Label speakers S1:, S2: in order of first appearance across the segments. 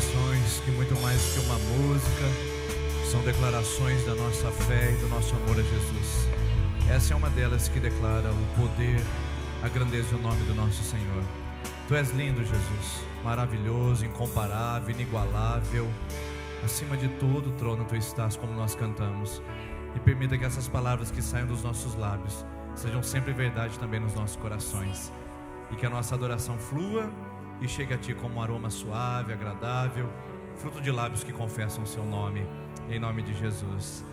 S1: canções que muito mais que uma música são declarações da nossa fé e do nosso amor a Jesus. Essa é uma delas que declara o poder, a grandeza e o nome do nosso Senhor. Tu és lindo, Jesus, maravilhoso, incomparável, inigualável. Acima de todo o trono tu estás, como nós cantamos. E permita que essas palavras que saiam dos nossos lábios sejam sempre verdade também nos nossos corações. E que a nossa adoração flua e chegue a Ti como um aroma suave, agradável, fruto de lábios que confessam o Seu nome, em nome de Jesus.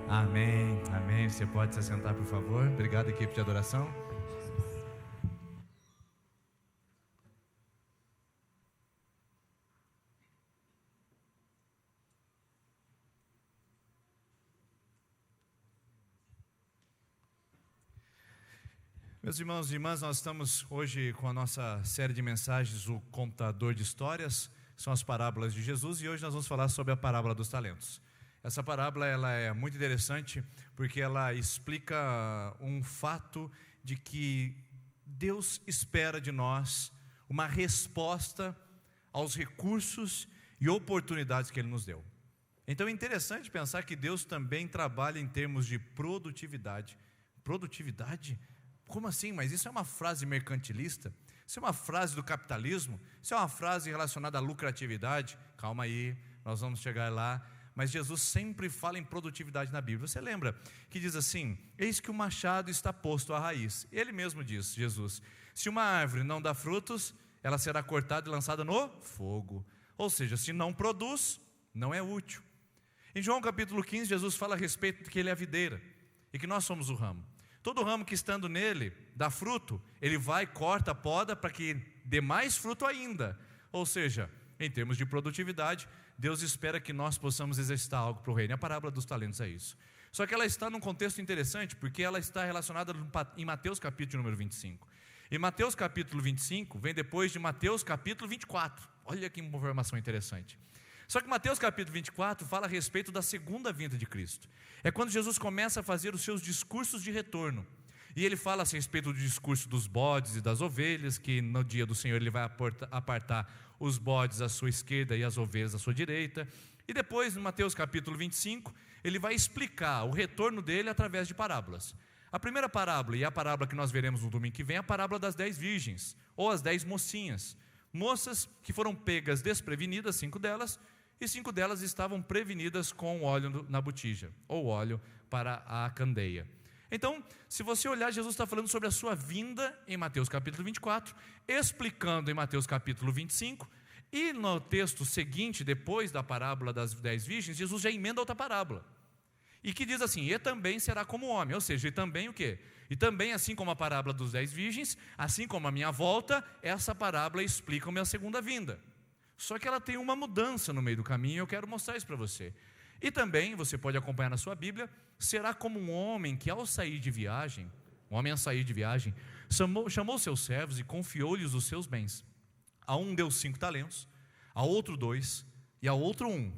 S1: Amém, amém. Você pode se assentar, por favor. Obrigado, equipe de adoração. Meus irmãos e irmãs, nós estamos hoje com a nossa série de mensagens, o Contador de Histórias, são as parábolas de Jesus, e hoje nós vamos falar sobre a parábola dos talentos. Essa parábola ela é muito interessante porque ela explica um fato de que Deus espera de nós uma resposta aos recursos e oportunidades que Ele nos deu. Então é interessante pensar que Deus também trabalha em termos de produtividade. Produtividade? Como assim? Mas isso é uma frase mercantilista? Isso é uma frase do capitalismo? Isso é uma frase relacionada à lucratividade? Calma aí, nós vamos chegar lá. Mas Jesus sempre fala em produtividade na Bíblia. Você lembra que diz assim: eis que o machado está posto à raiz. Ele mesmo diz, Jesus: se uma árvore não dá frutos, ela será cortada e lançada no fogo. Ou seja, se não produz, não é útil. Em João capítulo 15, Jesus fala a respeito de que Ele é a videira e que nós somos o ramo. Todo ramo que estando nele dá fruto, Ele vai, corta, poda para que dê mais fruto ainda. Ou seja, em termos de produtividade, Deus espera que nós possamos exercitar algo para o reino. A parábola dos talentos é isso. Só que ela está num contexto interessante, porque ela está relacionada em Mateus capítulo número 25. E Mateus capítulo 25 vem depois de Mateus capítulo 24. Olha que informação interessante. Só que Mateus capítulo 24 fala a respeito da segunda vinda de Cristo. É quando Jesus começa a fazer os seus discursos de retorno. E ele fala a respeito do discurso dos bodes e das ovelhas, que no dia do Senhor ele vai apartar os bodes à sua esquerda e as ovelhas à sua direita. E depois, no Mateus capítulo 25, ele vai explicar o retorno dele através de parábolas. A primeira parábola, e a parábola que nós veremos no domingo que vem, é a parábola das 10 virgens, ou as 10 mocinhas. Moças que foram pegas desprevenidas, 5 delas, e 5 delas estavam prevenidas com óleo na botija, ou óleo para a candeia. Então, se você olhar, Jesus está falando sobre a sua vinda em Mateus capítulo 24, explicando em Mateus capítulo 25, e no texto seguinte, depois da parábola das 10 virgens, Jesus já emenda outra parábola, e que diz assim: e também será como homem, ou seja, e também o quê? E também, assim como a parábola dos 10 virgens, assim como a minha volta, essa parábola explica a minha segunda vinda. Só que ela tem uma mudança no meio do caminho, e eu quero mostrar isso para você. E também, você pode acompanhar na sua Bíblia, será como um homem que ao sair de viagem, chamou seus servos e confiou-lhes os seus bens. A um deu 5 talentos, a outro 2 e a outro 1,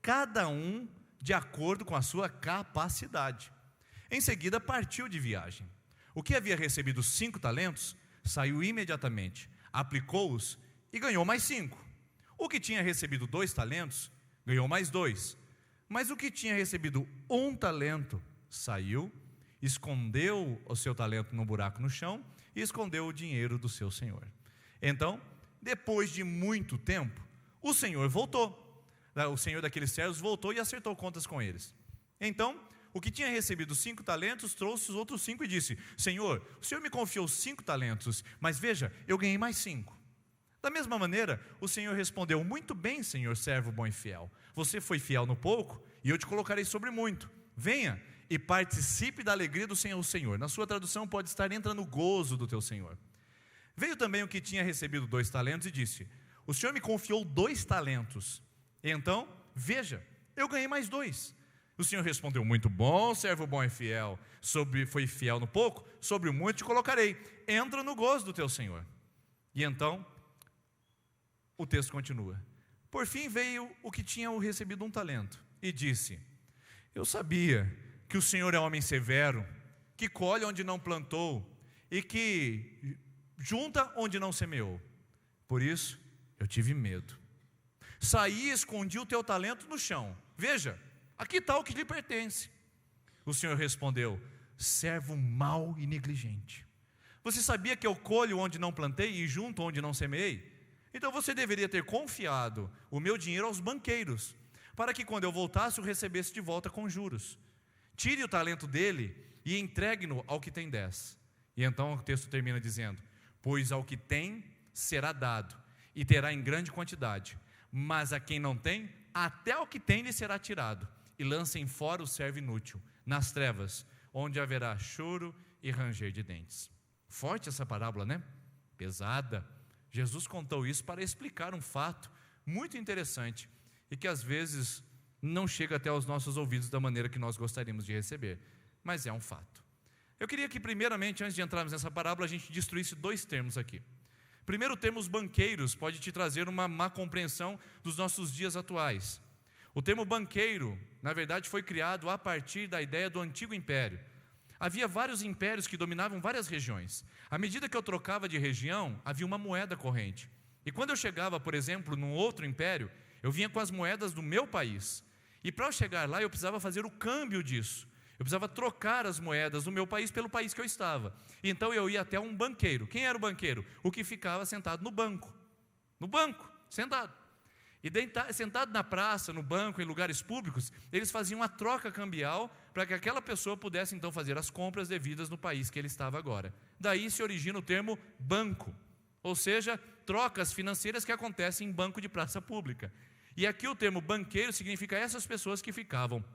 S1: cada um de acordo com a sua capacidade. Em seguida partiu de viagem. O que havia recebido 5 talentos, saiu imediatamente, aplicou-os e ganhou mais 5. O que tinha recebido 2 talentos, ganhou mais 2. Mas o que tinha recebido 1 talento, saiu, escondeu o seu talento no buraco no chão e escondeu o dinheiro do seu senhor. Então, depois de muito tempo, o senhor voltou. O senhor daqueles servos voltou e acertou contas com eles. Então, o que tinha recebido 5 talentos, trouxe os outros 5 e disse: Senhor, o senhor me confiou 5 talentos, mas veja, eu ganhei mais 5. Da mesma maneira, o Senhor respondeu: muito bem, Senhor, servo bom e fiel. Você foi fiel no pouco, e eu te colocarei sobre muito. Venha e participe da alegria do Senhor. Na sua tradução pode estar: entra no gozo do teu Senhor. Veio também o que tinha recebido 2 talentos e disse: o Senhor me confiou 2 talentos. Então, veja, eu ganhei mais 2. O Senhor respondeu: muito bom, servo bom e fiel. Foi fiel no pouco, sobre o muito te colocarei. Entra no gozo do teu Senhor. E então, o texto continua: por fim veio o que tinha recebido 1 talento e disse: eu sabia que o Senhor é homem severo, que colhe onde não plantou e que junta onde não semeou. Por isso eu tive medo. Saí e escondi o teu talento no chão. Veja, aqui está o que lhe pertence. O Senhor respondeu: servo mau e negligente. Você sabia que eu colho onde não plantei e junto onde não semeei? Então você deveria ter confiado o meu dinheiro aos banqueiros, para que quando eu voltasse o recebesse de volta com juros. Tire o talento dele e entregue-no ao que tem 10. E então o texto termina dizendo: pois ao que tem será dado, e terá em grande quantidade, mas a quem não tem, até o que tem lhe será tirado. E lancem fora o servo inútil, nas trevas, onde haverá choro e ranger de dentes. Forte essa parábola, né? Pesada. Jesus contou isso para explicar um fato muito interessante e que às vezes não chega até aos nossos ouvidos da maneira que nós gostaríamos de receber, mas é um fato. Eu queria que primeiramente, antes de entrarmos nessa parábola, a gente destruísse 2 termos aqui. Primeiro, o termo banqueiros pode te trazer uma má compreensão dos nossos dias atuais. O termo banqueiro, na verdade, foi criado a partir da ideia do antigo império. Havia vários impérios que dominavam várias regiões. À medida que eu trocava de região, havia uma moeda corrente. E quando eu chegava, por exemplo, num outro império, eu vinha com as moedas do meu país. E para eu chegar lá, eu precisava fazer o câmbio disso. Eu precisava trocar as moedas do meu país pelo país que eu estava. Então eu ia até um banqueiro. Quem era o banqueiro? O que ficava sentado no banco. No banco, sentado. E sentado na praça, no banco, em lugares públicos, eles faziam a troca cambial para que aquela pessoa pudesse então fazer as compras devidas no país que ele estava agora. Daí se origina o termo banco, ou seja, trocas financeiras que acontecem em banco de praça pública. E aqui o termo banqueiro significa essas pessoas que ficavam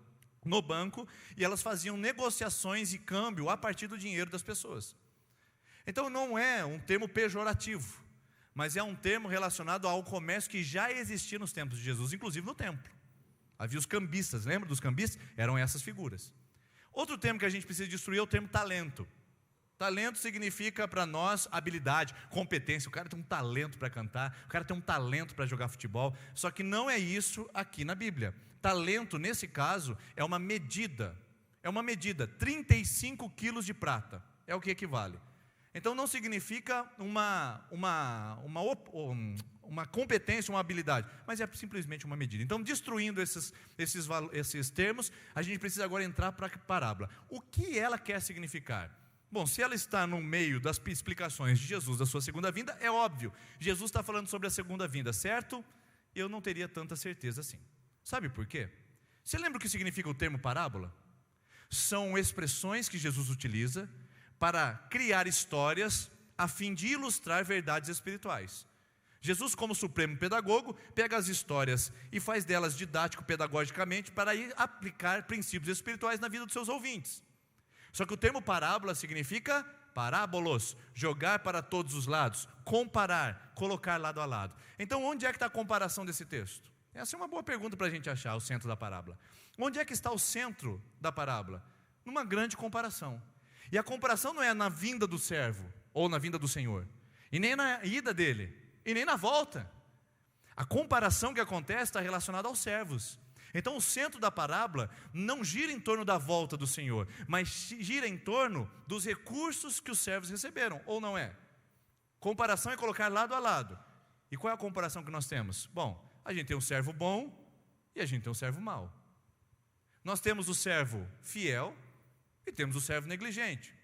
S1: no banco e elas faziam negociações e câmbio a partir do dinheiro das pessoas. Então não é um termo pejorativo, mas é um termo relacionado ao comércio que já existia nos tempos de Jesus, inclusive no templo. Havia os cambistas, lembra dos cambistas? Eram essas figuras. Outro termo que a gente precisa destruir é o termo talento. Talento significa para nós habilidade, competência. O cara tem um talento para cantar, o cara tem um talento para jogar futebol. Só que não é isso aqui na Bíblia. Talento, nesse caso, é uma medida. 35 quilos de prata é o que equivale. Então não significa uma competência, uma habilidade, mas é simplesmente uma medida. Então, destruindo esses termos, a gente precisa agora entrar para a parábola. O que ela quer significar? Bom, se ela está no meio das explicações de Jesus da sua segunda vinda, é óbvio, Jesus está falando sobre a segunda vinda, certo? Eu não teria tanta certeza assim. Sabe por quê? Você lembra o que significa o termo parábola? São expressões que Jesus utiliza para criar histórias a fim de ilustrar verdades espirituais. Jesus, como supremo pedagogo, pega as histórias e faz delas didático-pedagogicamente para ir aplicar princípios espirituais na vida dos seus ouvintes. Só que o termo parábola significa parábolos, jogar para todos os lados, comparar, colocar lado a lado. Então, onde é que está a comparação desse texto? Essa é uma boa pergunta para a gente achar o centro da parábola. Onde é que está o centro da parábola? Numa grande comparação. E a comparação não é na vinda do servo, ou na vinda do Senhor, e nem na ida dele, e nem na volta. A comparação que acontece está relacionada aos servos. Então o centro da parábola não gira em torno da volta do Senhor, mas gira em torno dos recursos que os servos receberam, ou não é? Comparação é colocar lado a lado. E qual é a comparação que nós temos? Bom, a gente tem um servo bom e a gente tem um servo mau. Nós temos o servo fiel e temos o servo negligente.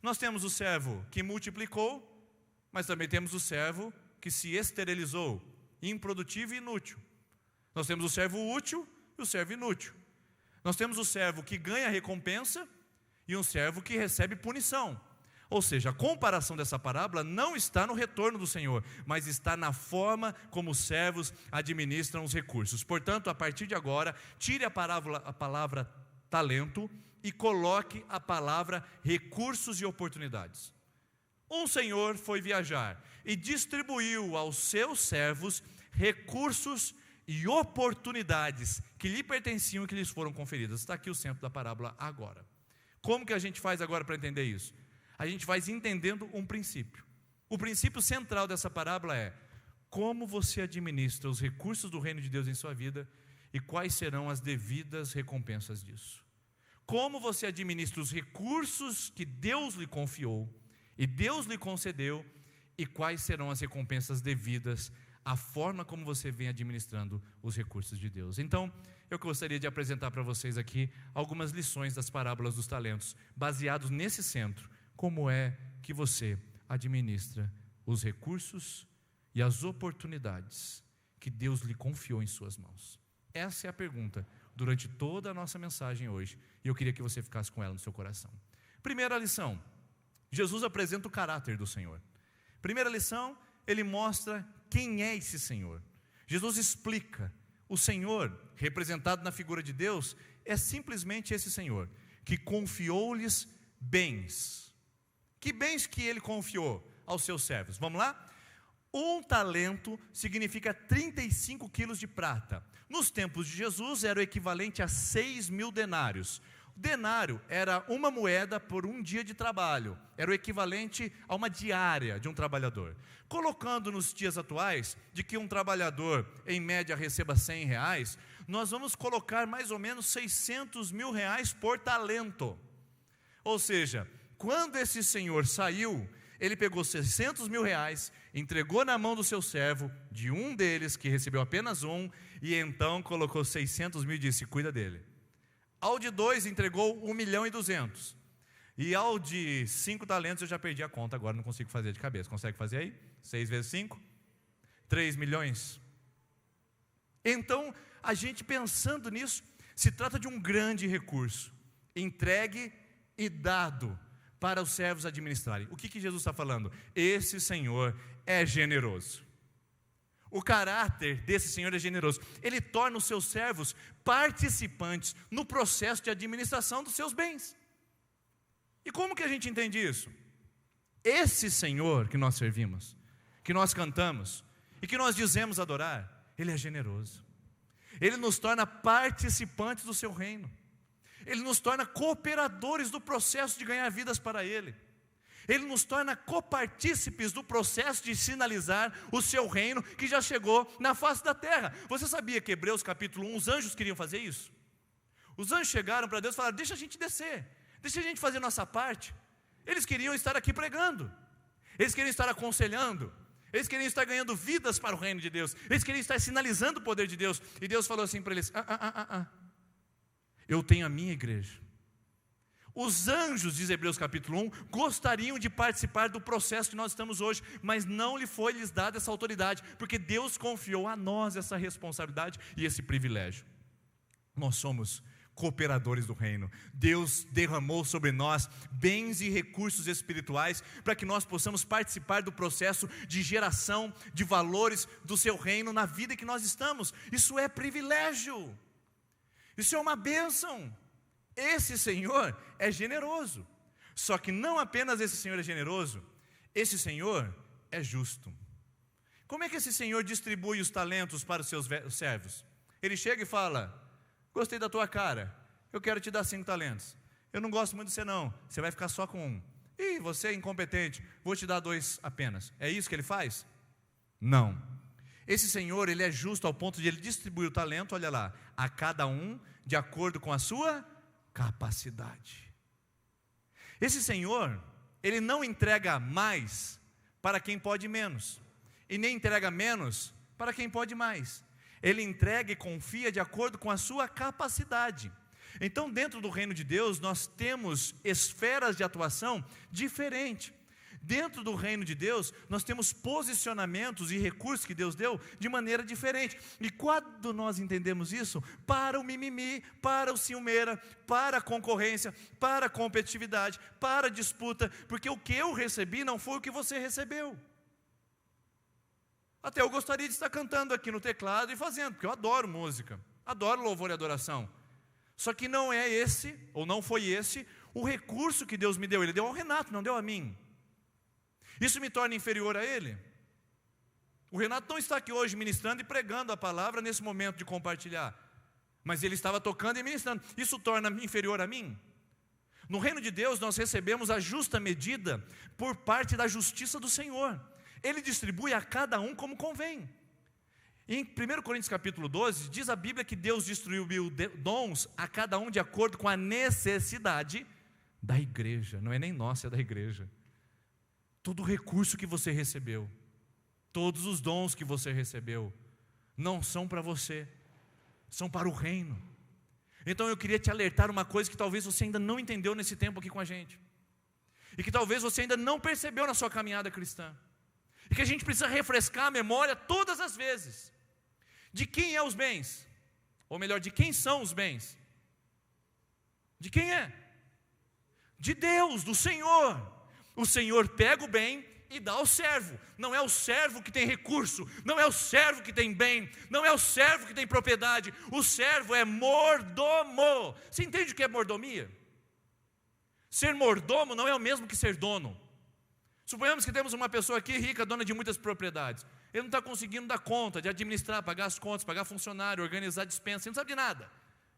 S1: Nós temos o servo que multiplicou, mas também temos o servo que se esterilizou, improdutivo e inútil. Nós temos o servo útil e o servo inútil. Nós temos o servo que ganha recompensa e um servo que recebe punição. Ou seja, a comparação dessa parábola não está no retorno do Senhor, mas está na forma como os servos administram os recursos. Portanto, a partir de agora, tire a palavra talento e coloque a palavra recursos e oportunidades. Um senhor foi viajar e distribuiu aos seus servos recursos e oportunidades que lhe pertenciam e que lhes foram conferidas. Está aqui o centro da parábola agora. Como que a gente faz agora para entender isso? A gente vai entendendo um princípio. O princípio central dessa parábola é como você administra os recursos do reino de Deus em sua vida e quais serão as devidas recompensas disso. Como você administra os recursos que Deus lhe confiou e Deus lhe concedeu e quais serão as recompensas devidas a forma como você vem administrando os recursos de Deus. Então, eu gostaria de apresentar para vocês aqui algumas lições das parábolas dos talentos, baseados nesse centro. Como é que você administra os recursos e as oportunidades que Deus lhe confiou em suas mãos? Essa é a pergunta durante toda a nossa mensagem hoje, e eu queria que você ficasse com ela no seu coração. Primeira lição, Jesus apresenta o caráter do Senhor. Primeira lição, ele mostra quem é esse Senhor. Jesus explica, o Senhor, representado na figura de Deus, é simplesmente esse Senhor, que confiou-lhes bens. Que bens que ele confiou aos seus servos? Vamos lá? 1 talento significa 35 quilos de prata. Nos tempos de Jesus era o equivalente a 6.000 denários. O denário era uma moeda por um dia de trabalho. Era o equivalente a uma diária de um trabalhador. Colocando nos dias atuais, de que um trabalhador em média receba R$100, nós vamos colocar mais ou menos R$600.000 por talento. Ou seja, quando esse senhor saiu, ele pegou R$600.000, entregou na mão do seu servo, de um deles, que recebeu apenas um, e então colocou 600.000 e disse, cuida dele. Ao de 2, entregou 1.200.000. E ao de 5 talentos, eu já perdi a conta, agora não consigo fazer de cabeça. Consegue fazer aí? 6 vezes 5? 3 milhões. Então, a gente pensando nisso, se trata de um grande recurso, entregue e dado para os servos administrarem. O que Jesus está falando? Esse Senhor é generoso. O caráter desse Senhor é generoso. Ele torna os seus servos participantes no processo de administração dos seus bens. E como que a gente entende isso? Esse Senhor que nós servimos, que nós cantamos e que nós dizemos adorar, Ele é generoso. Ele nos torna participantes do seu reino. Ele nos torna cooperadores do processo de ganhar vidas para Ele. Ele nos torna copartícipes do processo de sinalizar o seu reino que já chegou na face da terra. Você sabia que Hebreus capítulo 1, os anjos queriam fazer isso? Os anjos chegaram para Deus e falaram, deixa a gente descer, deixa a gente fazer nossa parte. Eles queriam estar aqui pregando, eles queriam estar aconselhando, eles queriam estar ganhando vidas para o reino de Deus, eles queriam estar sinalizando o poder de Deus. E Deus falou assim para eles, eu tenho a minha igreja. Os anjos, diz Hebreus capítulo 1, gostariam de participar do processo que nós estamos hoje, mas não lhes dada essa autoridade, porque Deus confiou a nós essa responsabilidade e esse privilégio. Nós somos cooperadores do reino. Deus derramou sobre nós bens e recursos espirituais para que nós possamos participar do processo de geração de valores do seu reino na vida que nós estamos. Isso é privilégio. Isso é uma bênção. Esse Senhor é generoso. Só que não apenas esse Senhor é generoso, esse Senhor é justo. Como é que esse Senhor distribui os talentos para os seus servos? Ele chega e fala, gostei da tua cara, eu quero te dar 5 talentos. Eu não gosto muito de você não, você vai ficar só com 1. Ih, você é incompetente, vou te dar 2 apenas. É isso que ele faz? Não. Esse Senhor, ele é justo ao ponto de ele distribuir o talento, olha lá, a cada um de acordo com a sua capacidade. Esse Senhor, Ele não entrega mais para quem pode menos, e nem entrega menos para quem pode mais. Ele entrega e confia de acordo com a sua capacidade. Então, dentro do reino de Deus, nós temos esferas de atuação diferentes. Dentro do reino de Deus, nós temos posicionamentos e recursos que Deus deu de maneira diferente. E quando nós entendemos isso, para o mimimi, para o ciumeira, para a concorrência, para a competitividade, para a disputa, porque o que eu recebi não foi o que você recebeu. Até eu gostaria de estar cantando aqui no teclado e fazendo, porque eu adoro música, adoro louvor e adoração. Só que não é esse, ou não foi esse, o recurso que Deus me deu. Ele deu ao Renato, não deu a mim. Isso me torna inferior a ele? O Renato não está aqui hoje ministrando e pregando a palavra nesse momento de compartilhar, mas ele estava tocando e ministrando. Isso torna inferior a mim? No reino de Deus nós recebemos a justa medida por parte da justiça do Senhor. Ele distribui a cada um como convém. Em 1 Coríntios capítulo 12, diz a Bíblia que Deus distribuiu dons a cada um de acordo com a necessidade da igreja. Não é nem nossa, é da igreja. Todo recurso que você recebeu, Todos os dons que você recebeu não são para você, são para o reino. Então eu queria te alertar uma coisa que talvez você ainda não entendeu nesse tempo aqui com a gente, e que talvez você ainda não percebeu na sua caminhada cristã, e que a gente precisa refrescar a memória todas as vezes. De quem é os bens? Ou melhor, de quem são os bens? De quem é? De Deus, do Senhor. O Senhor pega o bem e dá ao servo. Não é o servo que tem recurso, não é o servo que tem bem, não é o servo que tem propriedade. O servo é mordomo. Você entende o que é mordomia? Ser mordomo não é o mesmo que ser dono. Suponhamos que temos uma pessoa aqui rica, dona de muitas propriedades. Ele não está conseguindo dar conta de administrar, pagar as contas, pagar funcionário, organizar a dispensa, ele não sabe de nada.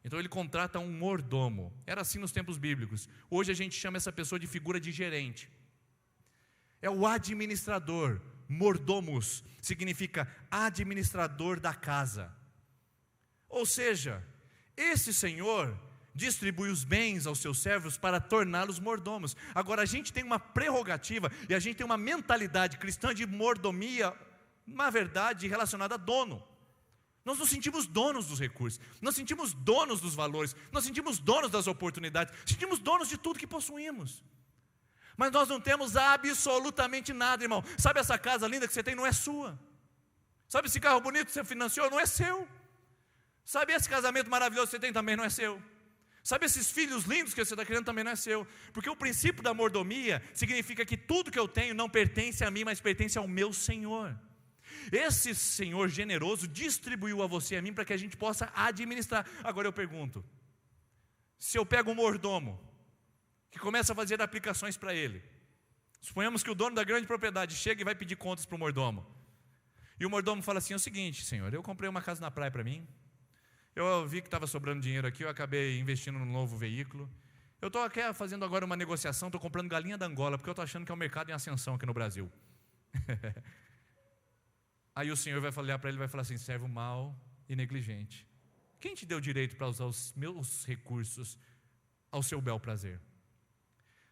S1: Então ele contrata um mordomo. Era assim nos tempos bíblicos. Hoje a gente chama essa pessoa de figura de gerente. É o administrador. Mordomos significa administrador da casa. Ou seja, esse senhor distribui os bens aos seus servos para torná-los mordomos. Agora a gente tem uma prerrogativa e a gente tem uma mentalidade cristã de mordomia, na verdade relacionada a dono. Nós nos sentimos donos dos recursos, nós sentimos donos dos valores, nós sentimos donos das oportunidades, sentimos donos de tudo que possuímos. Mas nós não temos absolutamente nada, irmão. Sabe essa casa linda que você tem? Não é sua. Sabe esse carro bonito que você financiou? Não é seu. Sabe esse casamento maravilhoso que você tem? Também não é seu. Sabe esses filhos lindos que você está criando? Também não é seu. Porque o princípio da mordomia significa que tudo que eu tenho não pertence a mim, mas pertence ao meu Senhor. Esse Senhor generoso distribuiu a você e a mim para que a gente possa administrar. Agora eu pergunto, se eu pego um mordomo que começa a fazer aplicações para ele, suponhamos que o dono da grande propriedade chega e vai pedir contas para o mordomo, e o mordomo fala assim: é o seguinte, senhor, eu comprei uma casa na praia para mim, eu vi que estava sobrando dinheiro aqui, eu acabei investindo num novo veículo, eu estou aqui fazendo agora uma negociação, estou comprando galinha da Angola, porque eu estou achando que é um mercado em ascensão aqui no Brasil. Aí o Senhor vai olhar para ele e vai falar assim: servo mau e negligente, quem te deu direito para usar os meus recursos ao seu bel prazer?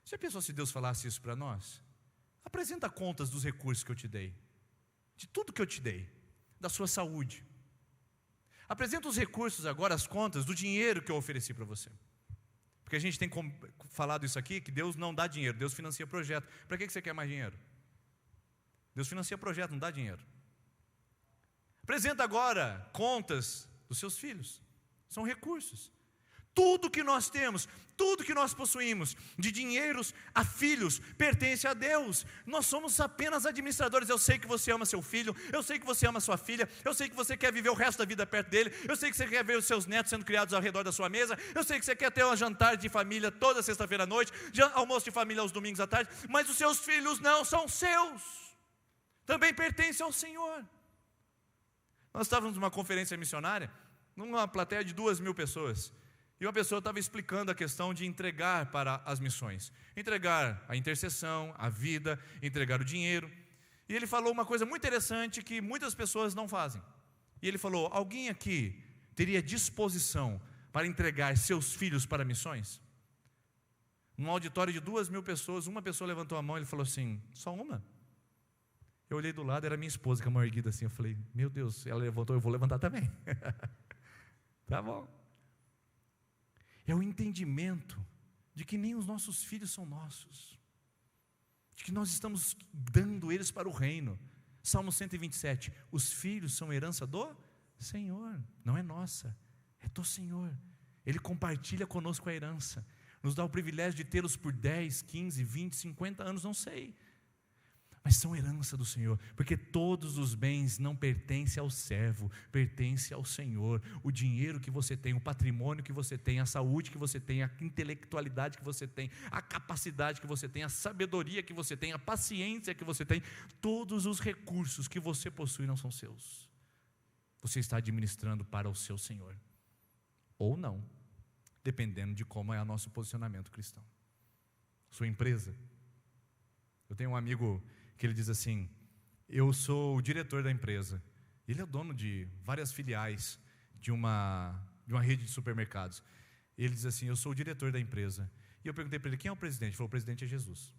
S1: Já pensou se Deus falasse isso para nós? Apresenta contas dos recursos que eu te dei, de tudo que eu te dei, da sua saúde. Apresenta os recursos agora, as contas do dinheiro que eu ofereci para você. Porque a gente tem falado isso aqui, que Deus não dá dinheiro, Deus financia projeto. Para que você quer mais dinheiro? Deus financia projeto, não dá dinheiro. Apresenta agora contas dos seus filhos, são recursos. Tudo que nós temos, tudo que nós possuímos, de dinheiros a filhos, pertence a Deus. Nós somos apenas administradores. Eu sei que você ama seu filho, eu sei que você ama sua filha, eu sei que você quer viver o resto da vida perto dele, eu sei que você quer ver os seus netos sendo criados ao redor da sua mesa, eu sei que você quer ter um jantar de família toda sexta-feira à noite, almoço de família aos domingos à tarde, mas os seus filhos não são seus, também pertencem ao Senhor. Nós estávamos numa conferência missionária, numa plateia de 2.000 pessoas, e uma pessoa estava explicando a questão de entregar para as missões, entregar a intercessão, a vida, entregar o dinheiro. E ele falou uma coisa muito interessante que muitas pessoas não fazem. E ele falou: alguém aqui teria disposição para entregar seus filhos para missões? Num auditório de 2.000 pessoas, uma pessoa levantou a mão e ele falou assim: só uma? Eu olhei do lado, era minha esposa com a mão erguida assim. Eu falei: meu Deus, ela levantou, eu vou levantar também. Tá bom. É o entendimento de que nem os nossos filhos são nossos, de que nós estamos dando eles para o reino. Salmo 127, os filhos são herança do Senhor, não é nossa, é do Senhor. Ele compartilha conosco a herança, nos dá o privilégio de tê-los por 10, 15, 20, 50 anos, não sei, mas são herança do Senhor, porque todos os bens não pertencem ao servo, pertencem ao Senhor. O dinheiro que você tem, o patrimônio que você tem, a saúde que você tem, a intelectualidade que você tem, a capacidade que você tem, a sabedoria que você tem, a paciência que você tem, todos os recursos que você possui não são seus. Você está administrando para o seu Senhor, ou não, dependendo de como é o nosso posicionamento cristão. Sua empresa. Eu tenho um amigo que ele diz assim: eu sou o diretor da empresa. Ele é dono de várias filiais de uma rede de supermercados. Ele diz assim: eu sou o diretor da empresa. E eu perguntei para ele: quem é o presidente? Ele falou: o presidente é Jesus.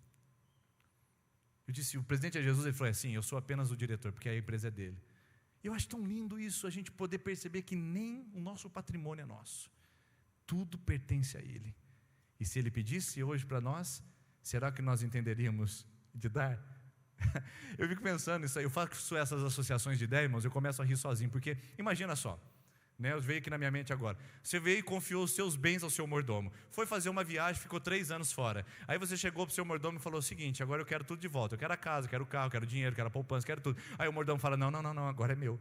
S1: Eu disse, o presidente é Jesus? Ele falou, sim, eu sou apenas o diretor, porque a empresa é dele. Eu acho tão lindo isso, a gente poder perceber que nem o nosso patrimônio é nosso. Tudo pertence a Ele. E se Ele pedisse hoje para nós, será que nós entenderíamos de dar? Eu fico pensando nisso aí, eu faço essas associações de ideia, irmãos, eu começo a rir sozinho, porque imagina só, né, veio aqui na minha mente agora, você veio e confiou os seus bens ao seu mordomo, foi fazer uma viagem, ficou 3 anos fora, aí você chegou para o seu mordomo e falou o seguinte, agora eu quero tudo de volta, eu quero a casa, quero o carro, quero o dinheiro, quero a poupança, quero tudo. Aí o mordomo fala, não, agora é meu.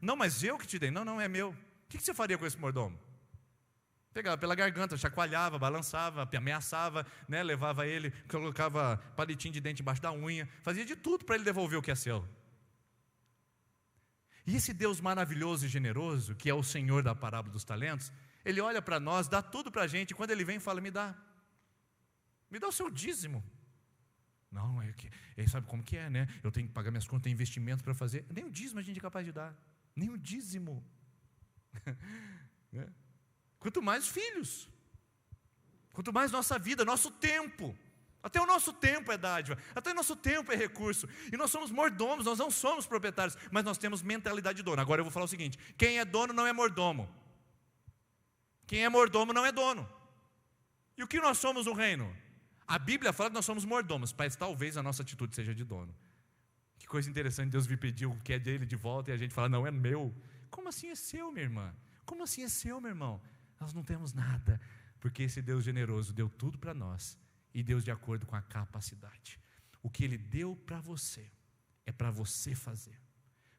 S1: Não, mas eu que te dei, não, é meu. O que você faria com esse mordomo? Pegava pela garganta, chacoalhava, balançava, ameaçava, né, levava ele, colocava palitinho de dente embaixo da unha, fazia de tudo para ele devolver o que é seu. E esse Deus maravilhoso e generoso, que é o Senhor da parábola dos talentos, Ele olha para nós, dá tudo para a gente, e quando Ele vem e fala, me dá o seu dízimo. Não, sabe como que é, né? Eu tenho que pagar minhas contas, tenho investimento para fazer. Nem o dízimo a gente é capaz de dar, nem o dízimo. Né? Quanto mais filhos, quanto mais nossa vida, nosso tempo, até o nosso tempo é dádiva, até o nosso tempo é recurso, e nós somos mordomos, nós não somos proprietários, mas nós temos mentalidade de dono. Agora eu vou falar o seguinte, quem é dono não é mordomo, quem é mordomo não é dono. E o que nós somos no reino? A Bíblia fala que nós somos mordomos, mas talvez a nossa atitude seja de dono. Que coisa interessante, Deus vir pedir o que é dele de volta, e a gente fala, não é meu. Como assim é seu, minha irmã? Como assim é seu, meu irmão? Nós não temos nada, porque esse Deus generoso deu tudo para nós, e deu de acordo com a capacidade. O que Ele deu para você, é para você fazer.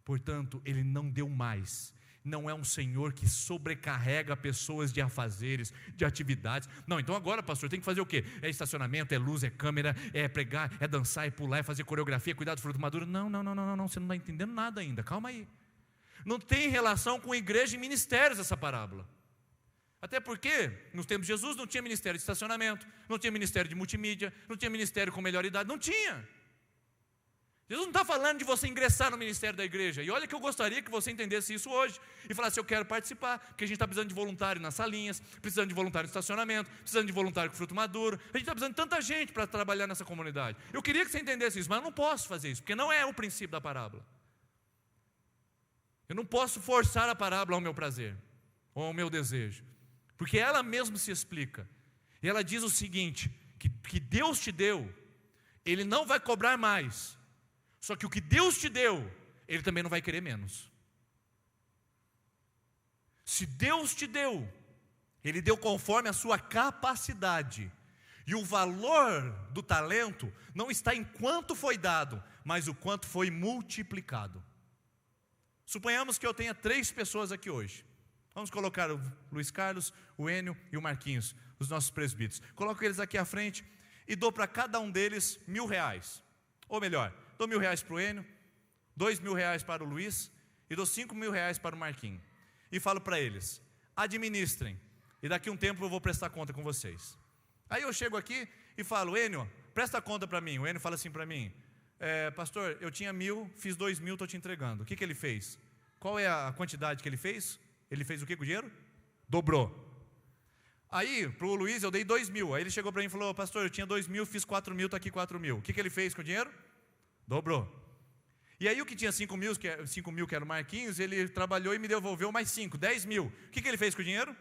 S1: Portanto, Ele não deu mais. Não é um Senhor que sobrecarrega pessoas de afazeres, de atividades. Não, então agora, pastor, tem que fazer o quê? É estacionamento, é luz, é câmera, é pregar, é dançar, é pular, é fazer coreografia, cuidar do fruto maduro. Não, você não está entendendo nada ainda, calma aí. Não tem relação com igreja e ministérios essa parábola. Até porque, nos tempos de Jesus, não tinha ministério de estacionamento, não tinha ministério de multimídia, não tinha ministério com melhor idade, não tinha. Jesus não está falando de você ingressar no ministério da igreja. E olha que eu gostaria que você entendesse isso hoje e falasse, eu quero participar, porque a gente está precisando de voluntário nas salinhas, precisando de voluntário no estacionamento, precisando de voluntário com fruto maduro. A gente está precisando de tanta gente para trabalhar nessa comunidade. Eu queria que você entendesse isso, mas eu não posso fazer isso, porque não é o princípio da parábola. Eu não posso forçar a parábola ao meu prazer, ou ao meu desejo, porque ela mesma se explica. E ela diz o seguinte, que Deus te deu, Ele não vai cobrar mais. Só que o que Deus te deu, Ele também não vai querer menos. Se Deus te deu, Ele deu conforme a sua capacidade. E o valor do talento não está em quanto foi dado, mas o quanto foi multiplicado. Suponhamos que eu tenha 3 pessoas aqui hoje. Vamos colocar o Luiz Carlos, o Enio e o Marquinhos, os nossos presbíteros. Coloco eles aqui à frente e dou para cada um deles R$1.000. Ou melhor, dou R$1.000 para o Enio, R$2.000 para o Luiz e dou R$5.000 para o Marquinhos. E falo para eles, administrem, e daqui a um tempo eu vou prestar conta com vocês. Aí eu chego aqui e falo, Enio, presta conta para mim. O Enio fala assim para mim, pastor, eu tinha 1.000, fiz 2.000, estou te entregando. O que ele fez? Qual é a quantidade que ele fez? Ele fez o que com o dinheiro? Dobrou. Aí, para o Luiz eu dei 2.000. Aí ele chegou para mim e falou, pastor, eu tinha 2.000, fiz 4.000, está aqui 4.000. O que ele fez com o dinheiro? Dobrou. E aí o que tinha 5.000, que era o Marquinhos, ele trabalhou e me devolveu mais 5, 10.000. O que ele fez com o dinheiro?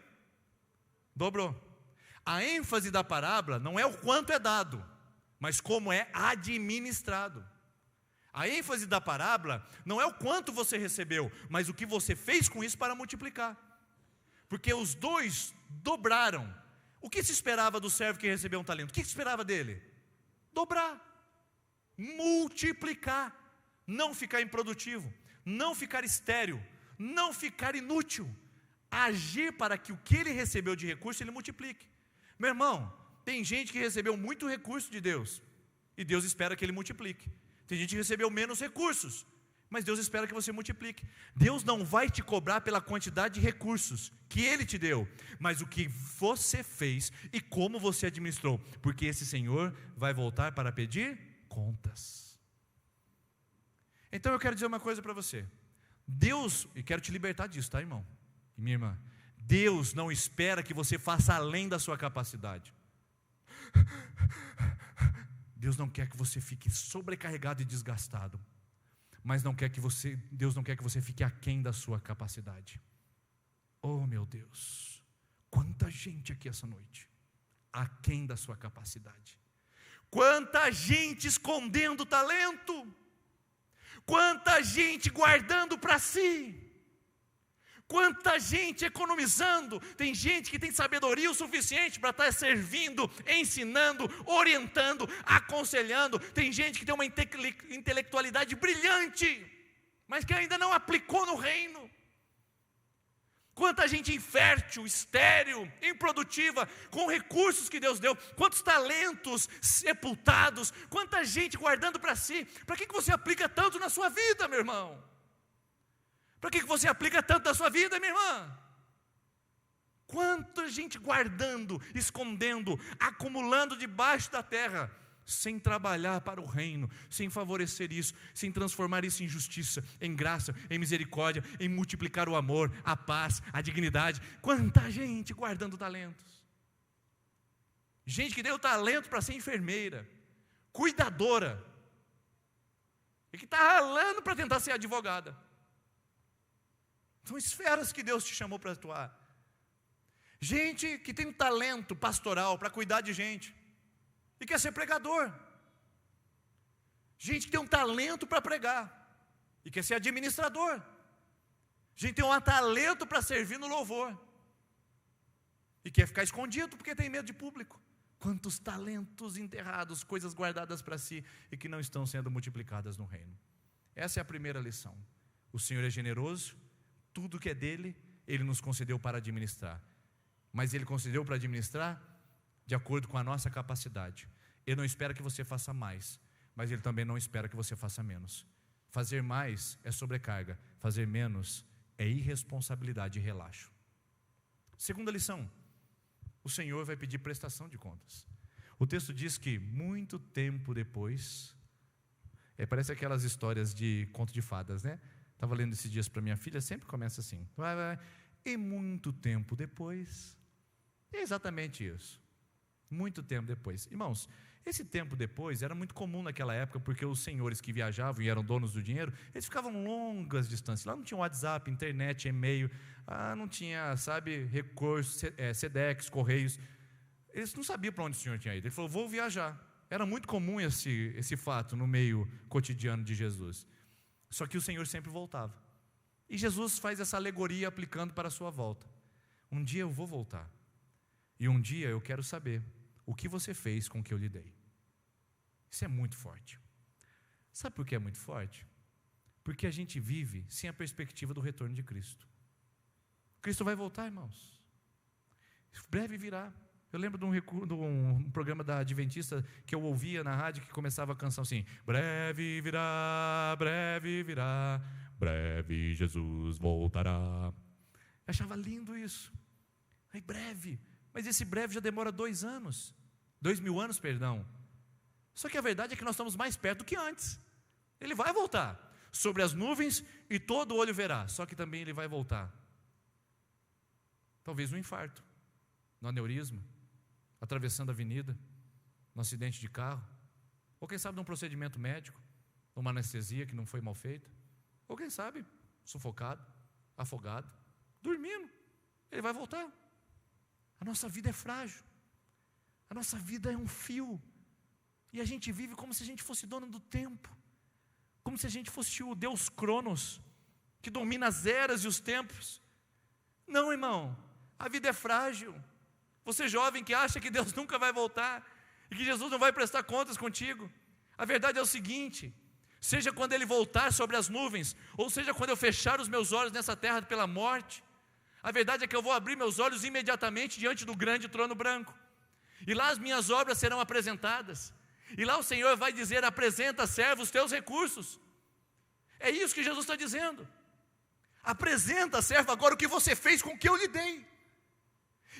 S1: Dobrou. A ênfase da parábola não é o quanto é dado, mas como é administrado. A ênfase da parábola não é o quanto você recebeu, mas o que você fez com isso para multiplicar. Porque os dois dobraram. O que se esperava do servo que recebeu um talento? O que se esperava dele? Dobrar, multiplicar, não ficar improdutivo, não ficar estéril, não ficar inútil. Agir para que o que ele recebeu de recurso, ele multiplique. Meu irmão, tem gente que recebeu muito recurso de Deus, e Deus espera que ele multiplique. Tem gente que recebeu menos recursos, mas Deus espera que você multiplique. Deus não vai te cobrar pela quantidade de recursos que Ele te deu, mas o que você fez e como você administrou, porque esse Senhor vai voltar para pedir contas. Então eu quero dizer uma coisa para você. Deus, e quero te libertar disso, tá, irmão e minha irmã? Deus não espera que você faça além da sua capacidade. Deus não quer que você fique sobrecarregado e desgastado, mas Deus não quer que você fique aquém da sua capacidade. Oh meu Deus, quanta gente aqui essa noite, aquém da sua capacidade. Quanta gente escondendo talento, quanta gente guardando para si, quanta gente economizando. Tem gente que tem sabedoria o suficiente para estar servindo, ensinando, orientando, aconselhando. Tem gente que tem uma intelectualidade brilhante, mas que ainda não aplicou no reino. Quanta gente infértil, estéril, improdutiva, com recursos que Deus deu. Quantos talentos sepultados, quanta gente guardando para si. Para que você aplica tanto na sua vida, meu irmão? Para que você aplica tanto na sua vida, minha irmã? Quanta gente guardando, escondendo, acumulando debaixo da terra, sem trabalhar para o reino, sem favorecer isso, sem transformar isso em justiça, em graça, em misericórdia, em multiplicar o amor, a paz, a dignidade. Quanta gente guardando talentos. Gente que deu talento para ser enfermeira, cuidadora, e que está ralando para tentar ser advogada. São esferas que Deus te chamou para atuar. Gente que tem talento pastoral para cuidar de gente e quer ser pregador. Gente que tem um talento para pregar e quer ser administrador. Gente que tem um talento para servir no louvor e quer ficar escondido porque tem medo de público. Quantos talentos enterrados, coisas guardadas para si e que não estão sendo multiplicadas no reino. Essa é a primeira lição. O Senhor é generoso, tudo que é dele, Ele nos concedeu para administrar. Mas Ele concedeu para administrar de acordo com a nossa capacidade. Ele não espera que você faça mais, mas Ele também não espera que você faça menos. Fazer mais é sobrecarga, fazer menos é irresponsabilidade e relaxo. Segunda lição, o Senhor vai pedir prestação de contas. O texto diz que muito tempo depois, parece aquelas histórias de conto de fadas, né? Estava lendo esses dias para minha filha, sempre começa assim, e muito tempo depois, é exatamente isso. Muito tempo depois. Irmãos, esse tempo depois era muito comum naquela época, porque os senhores que viajavam e eram donos do dinheiro, eles ficavam longas distâncias. Lá não tinha WhatsApp, internet, e-mail, não tinha, recursos, Sedex, Correios. Eles não sabiam para onde o Senhor tinha ido. Ele falou, vou viajar. Era muito comum esse fato no meio cotidiano de Jesus. Só que o Senhor sempre voltava. E Jesus faz essa alegoria aplicando para a sua volta. Um dia eu vou voltar. E um dia eu quero saber o que você fez com o que eu lhe dei. Isso é muito forte. Sabe por que é muito forte? Porque a gente vive sem a perspectiva do retorno de Cristo. Cristo vai voltar, irmãos. Breve virá. Eu lembro de um programa da Adventista que eu ouvia na rádio, que começava a canção assim, breve virá, breve Jesus voltará. Eu achava lindo isso. Aí breve, mas esse breve já demora 2 anos, 2000 anos, perdão. Só que a verdade é que nós estamos mais perto do que antes. Ele vai voltar sobre as nuvens e todo olho verá, só que também ele vai voltar. Talvez no infarto, no aneurisma, atravessando a avenida, no acidente de carro, ou quem sabe num procedimento médico, uma anestesia que não foi mal feita, ou quem sabe sufocado, afogado, dormindo. Ele vai voltar. A nossa vida é frágil, a nossa vida é um fio, e a gente vive como se a gente fosse dono do tempo, como se a gente fosse o Deus Cronos, que domina as eras e os tempos. Não, irmão, a vida é frágil. Você jovem que acha que Deus nunca vai voltar, e que Jesus não vai prestar contas contigo, a verdade é o seguinte, seja quando Ele voltar sobre as nuvens, ou seja quando eu fechar os meus olhos nessa terra pela morte, a verdade é que eu vou abrir meus olhos imediatamente diante do grande trono branco, e lá as minhas obras serão apresentadas, e lá o Senhor vai dizer, apresenta, servo, os teus recursos. É isso que Jesus está dizendo. Apresenta, servo, agora o que você fez com o que eu lhe dei.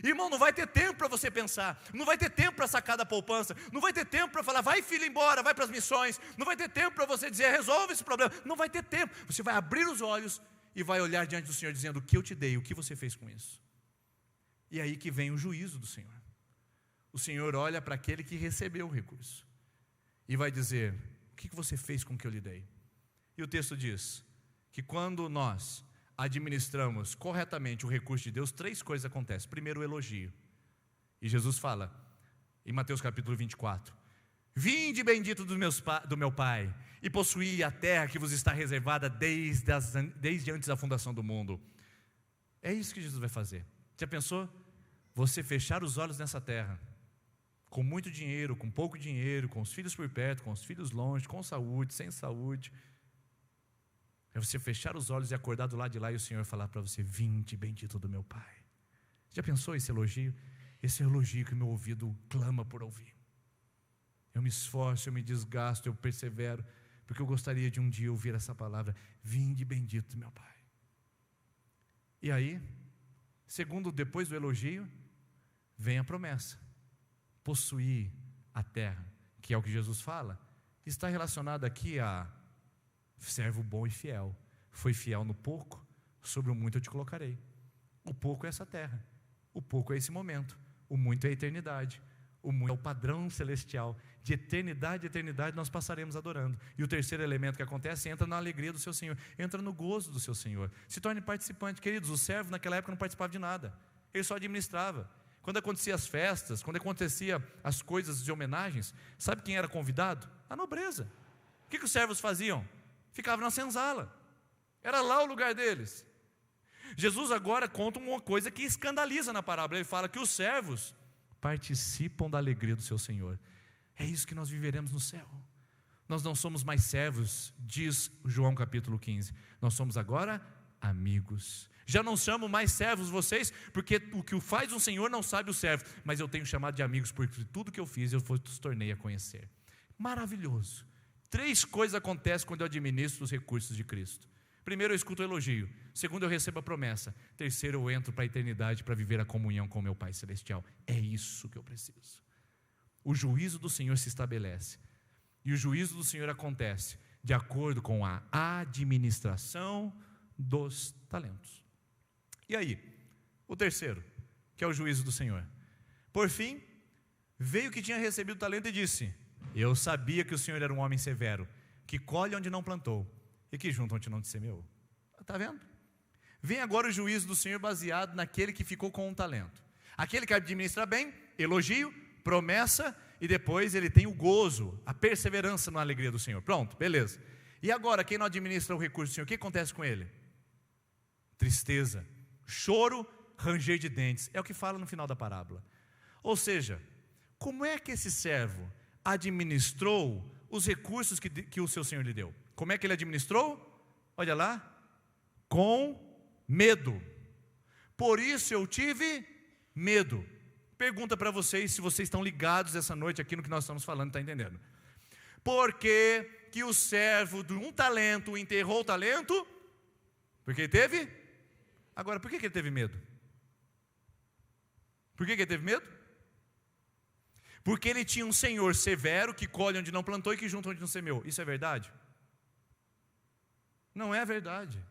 S1: Irmão, não vai ter tempo para você pensar, não vai ter tempo para sacar da poupança, não vai ter tempo para falar, vai filho embora, vai para as missões, não vai ter tempo para você dizer, resolve esse problema, não vai ter tempo. Você vai abrir os olhos e vai olhar diante do Senhor dizendo, o que eu te dei, o que você fez com isso? E aí que vem o juízo do Senhor. O Senhor olha para aquele que recebeu o recurso e vai dizer: o que você fez com o que eu lhe dei? E o texto diz que quando nós administramos corretamente o recurso de Deus, 3 coisas acontecem. Primeiro, o elogio. E Jesus fala em Mateus capítulo 24: vinde bendito do meu Pai, e possuí a terra que vos está reservada desde antes da fundação do mundo. É isso que Jesus vai fazer. Já pensou? Você fechar os olhos nessa terra, com muito dinheiro, com pouco dinheiro, com os filhos por perto, com os filhos longe, com saúde, sem saúde. É você fechar os olhos e acordar do lado de lá e o Senhor falar para você: vinde bendito do meu Pai. Já pensou esse elogio? Esse elogio que o meu ouvido clama por ouvir. Eu me esforço, eu me desgasto, eu persevero, porque eu gostaria de um dia ouvir essa palavra: vinde bendito do meu Pai. E aí, segundo, depois do elogio, vem a promessa: possuir a terra, que é o que Jesus fala. Está relacionado aqui a servo bom e fiel. Foi fiel no pouco, sobre o muito eu te colocarei. O pouco é essa terra, o pouco é esse momento, o muito é a eternidade. O muito é o padrão celestial. De eternidade a eternidade nós passaremos adorando. E o terceiro elemento que acontece: entra na alegria do seu Senhor, entra no gozo do seu Senhor, se torne participante. Queridos, o servo naquela época não participava de nada, ele só administrava. Quando acontecia as festas, quando acontecia as coisas de homenagens, sabe quem era convidado? A nobreza. O que os servos faziam? Ficavam na senzala, era lá o lugar deles. Jesus agora conta uma coisa que escandaliza na parábola. Ele fala que os servos participam da alegria do seu Senhor. É isso que nós viveremos no céu. Nós não somos mais servos, diz João capítulo 15. Nós somos agora amigos. Já não chamo mais servos vocês, porque o que faz um Senhor não sabe o servo, mas eu tenho chamado de amigos, porque tudo que eu fiz eu os tornei a conhecer. Maravilhoso. 3 coisas acontecem quando eu administro os recursos de Cristo. Primeiro, eu escuto o elogio. Segundo, eu recebo a promessa. Terceiro, eu entro para a eternidade para viver a comunhão com o meu Pai Celestial. É isso que eu preciso. O juízo do Senhor se estabelece. E o juízo do Senhor acontece de acordo com a administração dos talentos. E aí, o terceiro, que é o juízo do Senhor. Por fim, veio que tinha recebido o talento e disse: eu sabia que o Senhor era um homem severo, que colhe onde não plantou e que junta onde não semeou. Está vendo? Vem agora o juízo do Senhor baseado naquele que ficou com um talento. Aquele que administra bem, elogio, promessa, e depois ele tem o gozo, a perseverança na alegria do Senhor. Pronto, beleza. E agora, quem não administra o recurso do Senhor, o que acontece com ele? Tristeza, choro, ranger de dentes. É o que fala no final da parábola. Ou seja, como é que esse servo administrou os recursos que o seu Senhor lhe deu? Como é que ele administrou? Olha lá, com medo. Por isso eu tive medo. Pergunta para vocês se vocês estão ligados essa noite aqui no que nós estamos falando, está entendendo? Por que o servo de um talento enterrou o talento? Porque ele teve? Agora, por que ele teve medo? Por que ele teve medo? Porque ele tinha um Senhor severo que colhe onde não plantou e que junta onde não semeou. Isso é verdade? Não é verdade.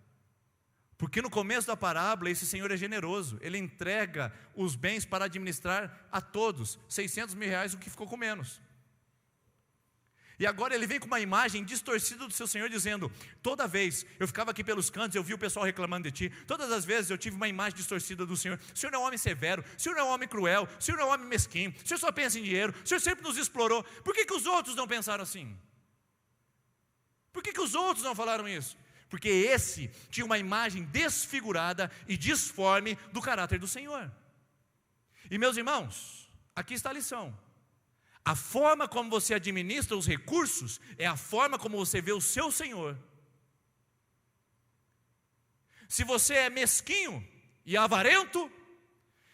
S1: Porque no começo da parábola esse Senhor é generoso. Ele entrega os bens para administrar a todos. 600 mil reais, o que ficou com menos. E agora ele vem com uma imagem distorcida do seu Senhor, dizendo: toda vez eu ficava aqui pelos cantos, eu vi o pessoal reclamando de ti. Todas as vezes eu tive uma imagem distorcida do Senhor. O Senhor é um homem severo, o Senhor é um homem cruel, o Senhor é um homem mesquinho, o Senhor só pensa em dinheiro, o Senhor sempre nos explorou. Por que os outros não pensaram assim? Por que os outros não falaram isso? Porque esse tinha uma imagem desfigurada e disforme do caráter do Senhor. E meus irmãos, aqui está a lição. A forma como você administra os recursos é a forma como você vê o seu Senhor. Se você é mesquinho e avarento,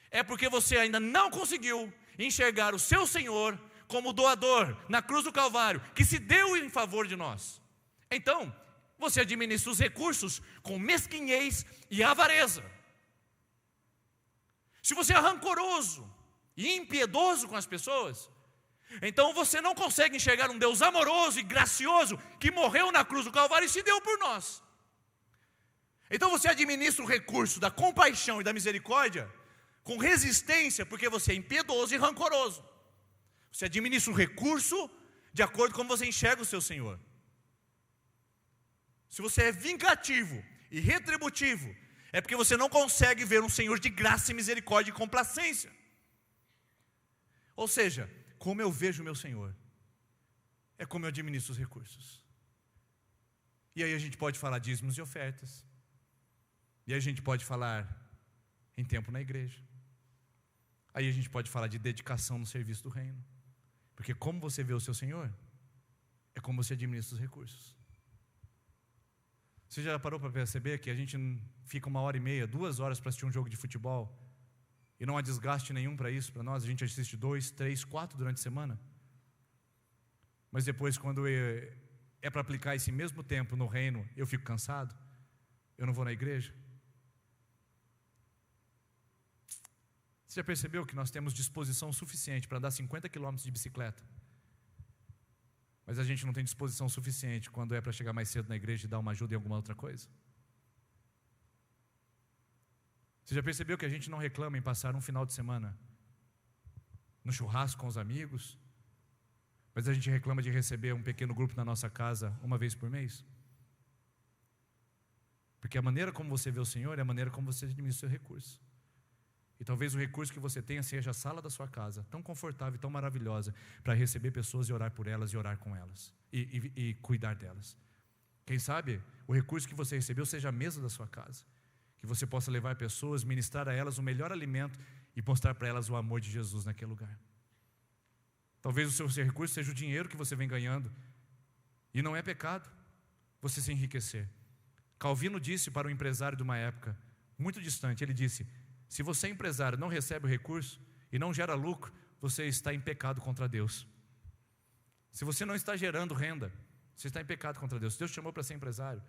S1: é porque você ainda não conseguiu enxergar o seu Senhor como doador na cruz do Calvário, que se deu em favor de nós. Então, você administra os recursos com mesquinhez e avareza. Se você é rancoroso e impiedoso com as pessoas, então você não consegue enxergar um Deus amoroso e gracioso que morreu na cruz do Calvário e se deu por nós. Então você administra o recurso da compaixão e da misericórdia com resistência, porque você é impiedoso e rancoroso. Você administra o recurso de acordo com como você enxerga o seu Senhor. Se você é vingativo e retributivo, é porque você não consegue ver um Senhor de graça e misericórdia e complacência. Ou seja, como eu vejo o meu Senhor, é como eu administro os recursos. E aí a gente pode falar dízimos e ofertas. E aí a gente pode falar em tempo na igreja. Aí a gente pode falar de dedicação no serviço do reino. Porque como você vê o seu Senhor, é como você administra os recursos. Você já parou para perceber que a gente fica 1h30, 2 horas para assistir um jogo de futebol e não há desgaste nenhum para isso, para nós? A gente assiste 2, 3, 4 durante a semana. Mas depois, quando é para aplicar esse mesmo tempo no reino, eu fico cansado, eu não vou na igreja. Você já percebeu que nós temos disposição suficiente para andar 50 quilômetros de bicicleta? Mas a gente não tem disposição suficiente quando é para chegar mais cedo na igreja e dar uma ajuda em alguma outra coisa? Você já percebeu que a gente não reclama em passar um final de semana no churrasco com os amigos, mas a gente reclama de receber um pequeno grupo na nossa casa uma vez por mês? Porque a maneira como você vê o Senhor é a maneira como você administra o seu recurso. E talvez o recurso que você tenha seja a sala da sua casa, tão confortável e tão maravilhosa, para receber pessoas e orar por elas e orar com elas, e cuidar delas. Quem sabe o recurso que você recebeu seja a mesa da sua casa, que você possa levar pessoas, ministrar a elas o melhor alimento e mostrar para elas o amor de Jesus naquele lugar. Talvez o seu recurso seja o dinheiro que você vem ganhando, e não é pecado você se enriquecer. Calvino disse para um empresário de uma época muito distante, ele disse: se você, empresário, não recebe o recurso e não gera lucro, você está em pecado contra Deus. Se você não está gerando renda, você está em pecado contra Deus. Deus te chamou para ser empresário,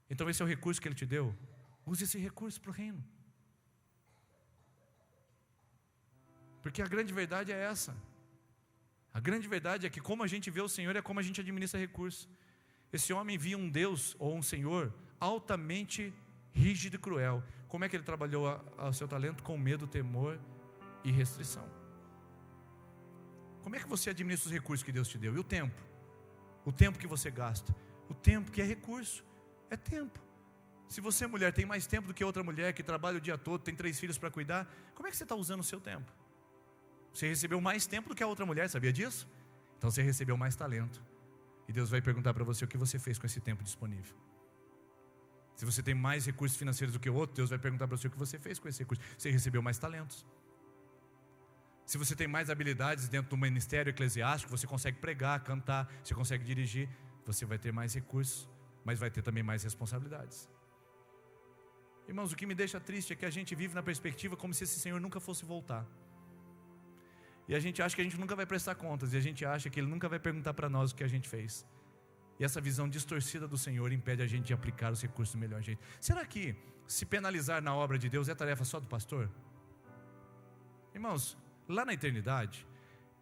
S1: então esse é o recurso que Ele te deu. Use esse recurso para o reino. Porque a grande verdade é essa. A grande verdade é que como a gente vê o Senhor é como a gente administra recursos. Esse homem via um Deus ou um Senhor altamente rígido e cruel. Como é que ele trabalhou o seu talento? Com medo, temor e restrição. Como é que você administra os recursos que Deus te deu? E o tempo? O tempo que você gasta? O tempo que é recurso, é tempo. Se você, mulher, tem mais tempo do que outra mulher que trabalha o dia todo, tem 3 filhos para cuidar, como é que você está usando o seu tempo? Você recebeu mais tempo do que a outra mulher, sabia disso? Então você recebeu mais talento. E Deus vai perguntar para você o que você fez com esse tempo disponível. Se você tem mais recursos financeiros do que o outro, Deus vai perguntar para você o que você fez com esse recurso. Você recebeu mais talentos. Se você tem mais habilidades dentro do ministério eclesiástico, você consegue pregar, cantar, você consegue dirigir, você vai ter mais recursos, mas vai ter também mais responsabilidades. Irmãos, o que me deixa triste é que a gente vive na perspectiva como se esse Senhor nunca fosse voltar. E a gente acha que a gente nunca vai prestar contas, e a gente acha que Ele nunca vai perguntar para nós o que a gente fez. E essa visão distorcida do Senhor impede a gente de aplicar os recursos do melhor jeito. Será que se penalizar na obra de Deus é tarefa só do pastor? Irmãos, lá na eternidade,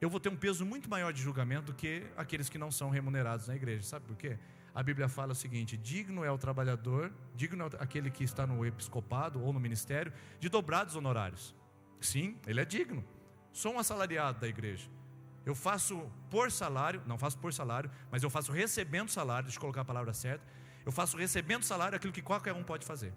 S1: eu vou ter um peso muito maior de julgamento do que aqueles que não são remunerados na igreja. Sabe por quê? A Bíblia fala o seguinte: digno é o trabalhador, digno é aquele que está no episcopado ou no ministério, de dobrados honorários. Sim, ele é digno. Sou um assalariado da igreja. Eu faço por salário, não faço por salário, mas eu faço recebendo salário, deixa eu colocar a palavra certa. Eu faço recebendo salário aquilo que qualquer um pode fazer.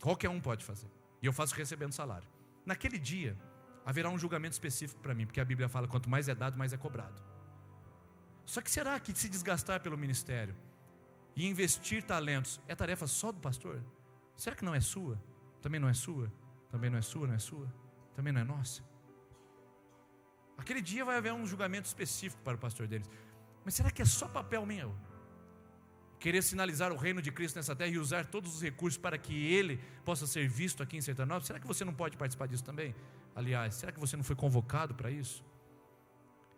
S1: Qualquer um pode fazer. E eu faço recebendo salário. Naquele dia, haverá um julgamento específico para mim, porque a Bíblia fala: quanto mais é dado, mais é cobrado. Só que será que se desgastar pelo ministério e investir talentos é tarefa só do pastor? Será que não é sua? Também não é sua? Também não é sua, não é sua? Também não é nossa? Aquele dia vai haver um julgamento específico para o pastor deles. Mas será que é só papel meu? Querer sinalizar o reino de Cristo nessa terra e usar todos os recursos para que Ele possa ser visto aqui em Sertanópolis? Será que você não pode participar disso também? Aliás, será que você não foi convocado para isso?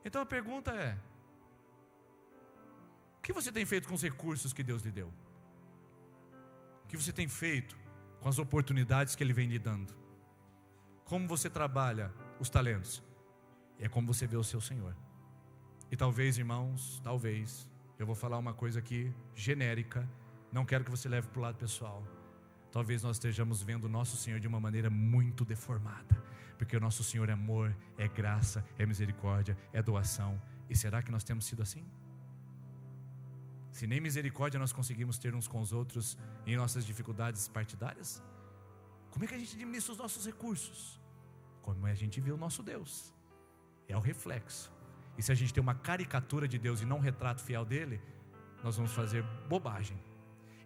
S1: Então a pergunta é: o que você tem feito com os recursos que Deus lhe deu? O que você tem feito com as oportunidades que Ele vem lhe dando? Como você trabalha os talentos? É como você vê o seu Senhor. E talvez, irmãos, talvez, eu vou falar uma coisa aqui genérica, não quero que você leve para o lado pessoal. Talvez nós estejamos vendo o nosso Senhor de uma maneira muito deformada, porque o nosso Senhor é amor, é graça, é misericórdia, é doação, E será que nós temos sido assim? Se nem misericórdia nós conseguimos ter uns com os outros em nossas dificuldades partidárias, como é que a gente administra os nossos recursos? Como é que a gente vê o nosso Deus? É o reflexo. E se a gente tem uma caricatura de Deus e não um retrato fiel dele, nós vamos fazer bobagem.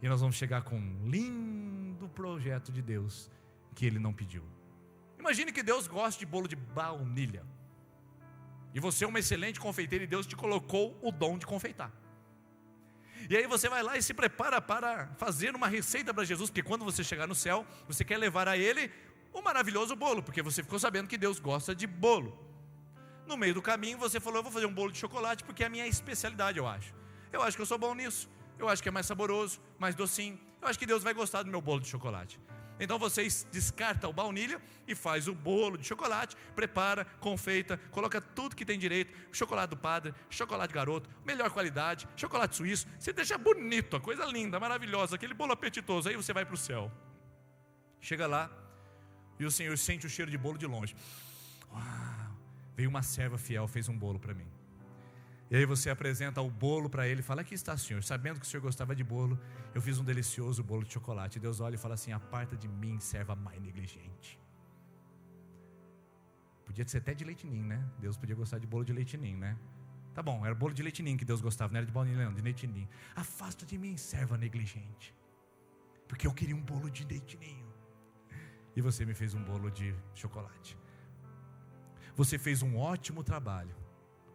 S1: E nós vamos chegar com um lindo projeto de Deus que ele não pediu. Imagine que Deus gosta de bolo de baunilha. E você é uma excelente confeiteira e Deus te colocou o dom de confeitar. E aí você vai lá e se prepara para fazer uma receita para Jesus, porque quando você chegar no céu, você quer levar a ele um maravilhoso bolo, porque você ficou sabendo que Deus gosta de bolo. No meio do caminho você falou, eu vou fazer um bolo de chocolate, porque é a minha especialidade, eu acho. Eu acho que eu sou bom nisso, eu acho que é mais saboroso, mais docinho, eu acho que Deus vai gostar do meu bolo de chocolate. Então você descarta o baunilha e faz o bolo de chocolate, prepara, confeita, coloca tudo que tem direito, chocolate do padre, chocolate garoto, melhor qualidade, chocolate suíço, você deixa bonito, a coisa linda, maravilhosa, aquele bolo apetitoso, aí você vai para o céu. Chega lá e o Senhor sente o cheiro de bolo de longe. Uau, veio uma serva fiel, fez um bolo para mim. E aí você apresenta o bolo para ele e fala, aqui está, Senhor, sabendo que o Senhor gostava de bolo, eu fiz um delicioso bolo de chocolate. E Deus olha e fala assim, aparta de mim, serva mais negligente. Podia ser até de leite ninho, né? Deus podia gostar de bolo de leite ninho, né? Tá bom, era bolo de leite ninho que Deus gostava, não era de baunilha não, de leite ninho. Afasta de mim, serva negligente, porque eu queria um bolo de leite ninho. E você me fez um bolo de chocolate. Você fez um ótimo trabalho,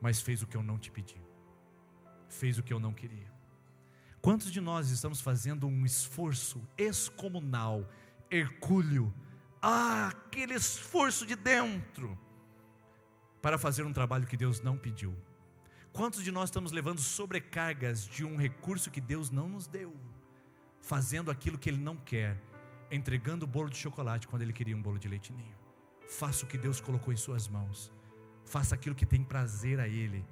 S1: mas fez o que eu não te pedi, fez o que eu não queria. Quantos de nós estamos fazendo um esforço excomunal, hercúleo, aquele esforço de dentro, para fazer um trabalho que Deus não pediu? Quantos de nós estamos levando sobrecargas de um recurso que Deus não nos deu, fazendo aquilo que Ele não quer, entregando o bolo de chocolate quando Ele queria um bolo de leite ninho? Faça o que Deus colocou em suas mãos. Faça aquilo que tem prazer a Ele,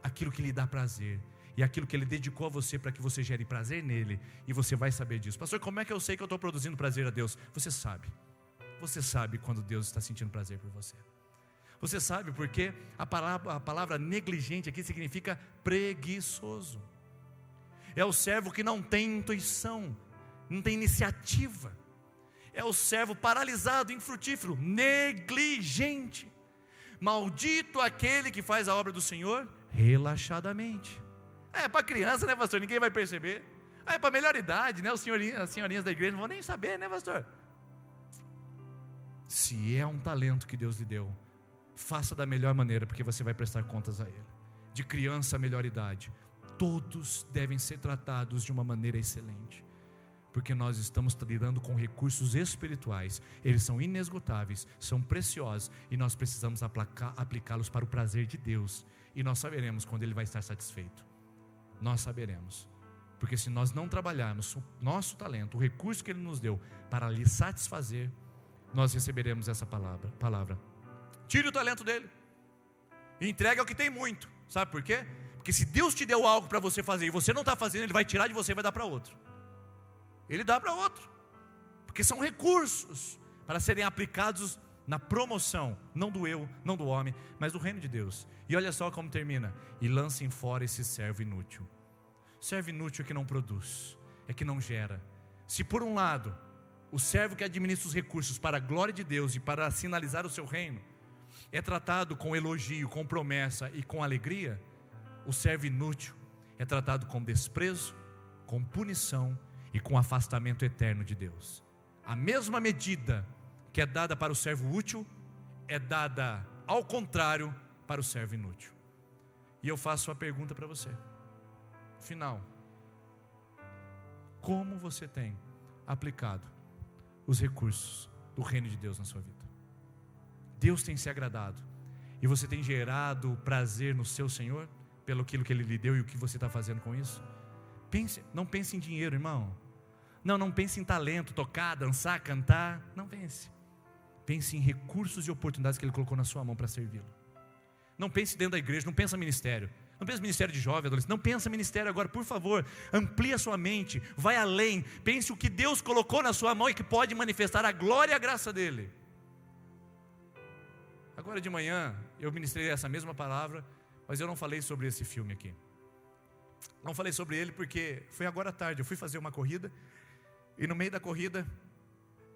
S1: aquilo que lhe dá prazer, e aquilo que Ele dedicou a você para que você gere prazer nele, e você vai saber disso. Pastor, como é que eu sei que eu estou produzindo prazer a Deus? Você sabe quando Deus está sentindo prazer por você. Você sabe porque a palavra negligente aqui significa preguiçoso. É o servo que não tem intuição, não tem iniciativa. É o servo paralisado, infrutífero, negligente. Maldito aquele que faz a obra do Senhor relaxadamente. É para criança, né, pastor? Ninguém vai perceber. É para melhor idade, né? As senhorinhas da igreja não vão nem saber, né, pastor? Se é um talento que Deus lhe deu, faça da melhor maneira, porque você vai prestar contas a Ele. De criança a melhor idade, todos devem ser tratados de uma maneira excelente, porque nós estamos lidando com recursos espirituais. Eles são inesgotáveis, são preciosos, e nós precisamos aplicá-los para o prazer de Deus. E nós saberemos quando Ele vai estar satisfeito. Nós saberemos, porque se nós não trabalharmos o nosso talento, o recurso que Ele nos deu para lhe satisfazer, nós receberemos essa palavra. Tire o talento dele e entregue ao que tem muito. Sabe por quê? Porque se Deus te deu algo para você fazer e você não está fazendo, Ele vai tirar de você e vai dar para outro. Ele dá para outro, porque são recursos para serem aplicados na promoção, não do eu, não do homem, mas do reino de Deus. E olha só como termina: e lancem fora esse servo inútil. Servo inútil é que não produz, é que não gera. Se por um lado, o servo que administra os recursos para a glória de Deus e para sinalizar o seu reino, é tratado com elogio, com promessa e com alegria, o servo inútil é tratado com desprezo, com punição e com afastamento eterno de Deus. A mesma medida que é dada para o servo útil, é dada ao contrário para o servo inútil. E eu faço uma pergunta para você, final: como você tem aplicado os recursos do reino de Deus na sua vida? Deus tem se agradado e você tem gerado prazer no seu Senhor pelo aquilo que Ele lhe deu e o que você está fazendo com isso? Não pense em dinheiro, irmão. Não pense em talento, tocar, dançar, cantar. Não pense. Pense em recursos e oportunidades que Ele colocou na sua mão para servi-lo. Não pense dentro da igreja, não pensa ministério. Não pensa ministério de jovem, adolescente. Não pensa ministério agora, por favor. Amplie a sua mente, vai além. Pense o que Deus colocou na sua mão e que pode manifestar a glória e a graça dEle. Agora de manhã eu ministrei essa mesma palavra, mas eu não falei sobre esse filme aqui. Não falei sobre ele porque foi agora à tarde, eu fui fazer uma corrida, e no meio da corrida,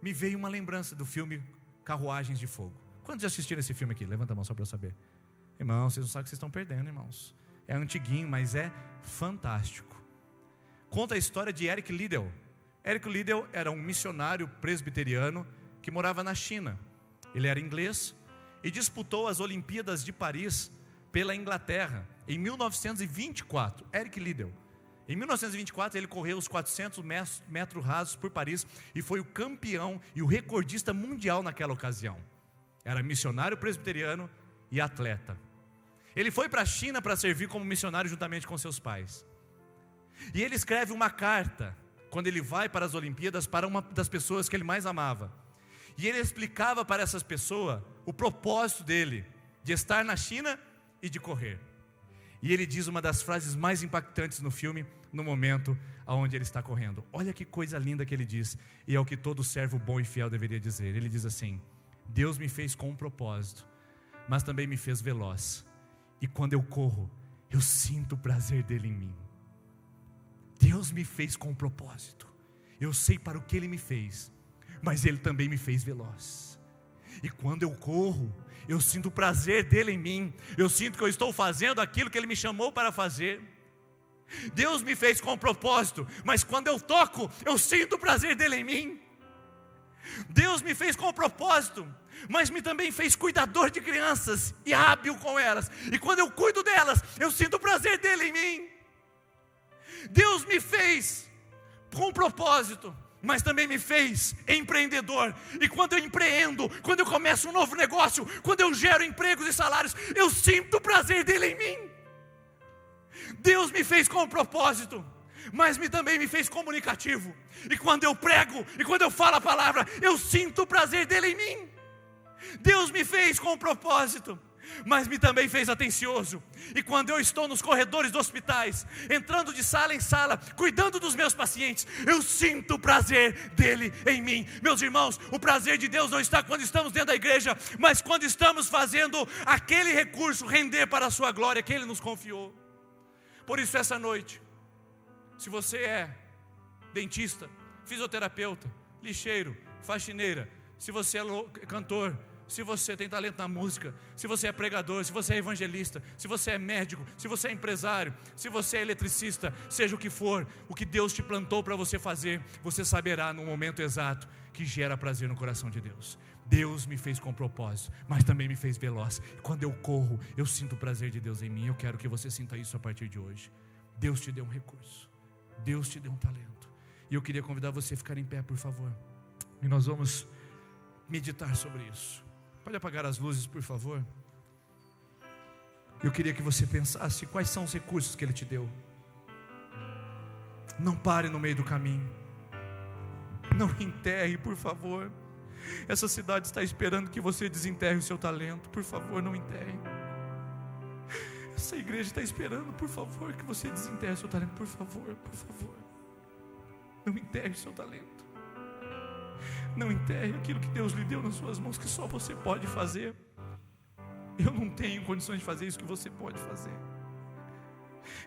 S1: me veio uma lembrança do filme Carruagens de Fogo. Quantos já assistiram esse filme aqui? Levanta a mão só para eu saber. Irmãos, vocês não sabem o que vocês estão perdendo, irmãos. É antiguinho, mas é fantástico. Conta a história de Eric Liddell. Eric Liddell era um missionário presbiteriano que morava na China. Ele era inglês e disputou as Olimpíadas de Paris pela Inglaterra em 1924. Eric Liddell. Em 1924 ele correu os 400 metros rasos por Paris e foi o campeão e o recordista mundial naquela ocasião. Era missionário presbiteriano e atleta. Ele foi para a China para servir como missionário juntamente com seus pais. E ele escreve uma carta, quando ele vai para as Olimpíadas, para uma das pessoas que ele mais amava. E ele explicava para essas pessoas o propósito dele, de estar na China e de correr. E ele diz uma das frases mais impactantes no filme, no momento onde ele está correndo. Olha que coisa linda que ele diz, e é o que todo servo bom e fiel deveria dizer. Ele diz assim: Deus me fez com um propósito, mas também me fez veloz. E quando eu corro, eu sinto o prazer dele em mim. Deus me fez com um propósito. Eu sei para o que Ele me fez, mas Ele também me fez veloz. E quando eu corro, eu sinto o prazer dele em mim. Eu sinto que eu estou fazendo aquilo que Ele me chamou para fazer. Deus me fez com um propósito, mas quando eu toco, eu sinto o prazer dele em mim. Deus me fez com um propósito, mas me também fez cuidador de crianças e hábil com elas. E quando eu cuido delas, eu sinto o prazer dele em mim. Deus me fez com um propósito, mas também me fez empreendedor. E quando eu empreendo, quando eu começo um novo negócio, quando eu gero empregos e salários, eu sinto o prazer dele em mim. Deus me fez com um propósito, mas também me fez comunicativo. E quando eu prego, e quando eu falo a palavra, eu sinto o prazer dele em mim. Deus me fez com um propósito, mas me também fez atencioso. E quando eu estou nos corredores dos hospitais, entrando de sala em sala, cuidando dos meus pacientes, eu sinto o prazer dele em mim. Meus irmãos, o prazer de Deus não está quando estamos dentro da igreja, mas quando estamos fazendo aquele recurso render para a sua glória que Ele nos confiou. Por isso essa noite, se você é dentista, fisioterapeuta, lixeiro, faxineira, se você é cantor, se você tem talento na música, se você é pregador, se você é evangelista, se você é médico, se você é empresário, se você é eletricista, seja o que for, o que Deus te plantou para você fazer, você saberá no momento exato que gera prazer no coração de Deus. Deus me fez com propósito, mas também me fez veloz. Quando eu corro, eu sinto o prazer de Deus em mim. Eu quero que você sinta isso a partir de hoje. Deus te deu um recurso, Deus te deu um talento. E eu queria convidar você a ficar em pé, por favor. E nós vamos meditar sobre isso. Pode apagar as luzes, por favor. Eu queria que você pensasse quais são os recursos que Ele te deu. Não pare no meio do caminho. Não enterre, por favor. Essa cidade está esperando que você desenterre o seu talento. Por favor, não enterre. Essa igreja está esperando, por favor, que você desenterre o seu talento. Por favor, por favor. Não enterre o seu talento. Não enterre aquilo que Deus lhe deu nas suas mãos, que só você pode fazer. Eu não tenho condições de fazer isso que você pode fazer.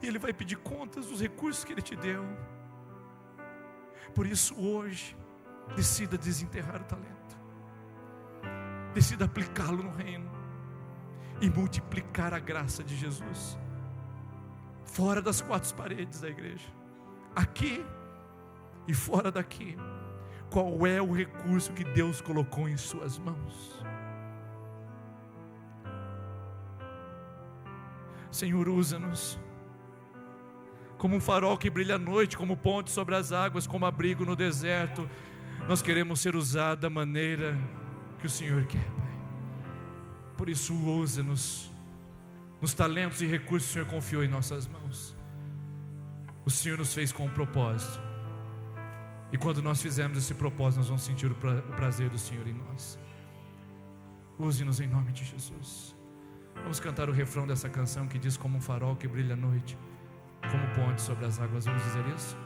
S1: E Ele vai pedir contas dos recursos que Ele te deu. Por isso hoje, decida desenterrar o talento. Decida aplicá-lo no reino e multiplicar a graça de Jesus fora das quatro paredes da igreja, aqui e fora daqui. Qual é o recurso que Deus colocou em suas mãos? Senhor, usa-nos como um farol que brilha à noite, como ponte sobre as águas, como abrigo no deserto. Nós queremos ser usados da maneira que o Senhor quer, Pai. Por isso, usa-nos nos talentos e recursos que o Senhor confiou em nossas mãos. O Senhor nos fez com um propósito, e quando nós fizermos esse propósito, nós vamos sentir o prazer do Senhor em nós. Use-nos em nome de Jesus. Vamos cantar o refrão dessa canção que diz: como um farol que brilha à noite, como ponte sobre as águas. Vamos dizer isso?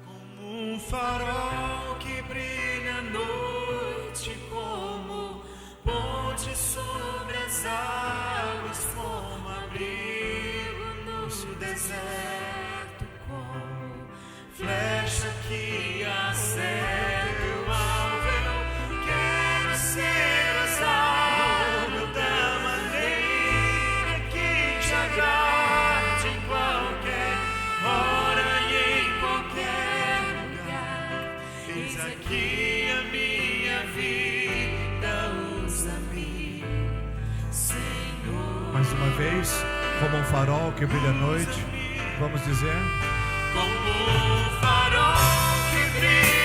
S2: Como um farol que brilha à noite, como ponte sobre as águas, como a deserto como flecha que acerta o alvo. Eu quero ser usado da maneira que te agrade em qualquer hora e em qualquer lugar. Eis aqui a minha vida, usa-me, Senhor.
S1: Mais uma vez, como um farol que brilha à noite, vamos dizer:
S2: como um farol que brilha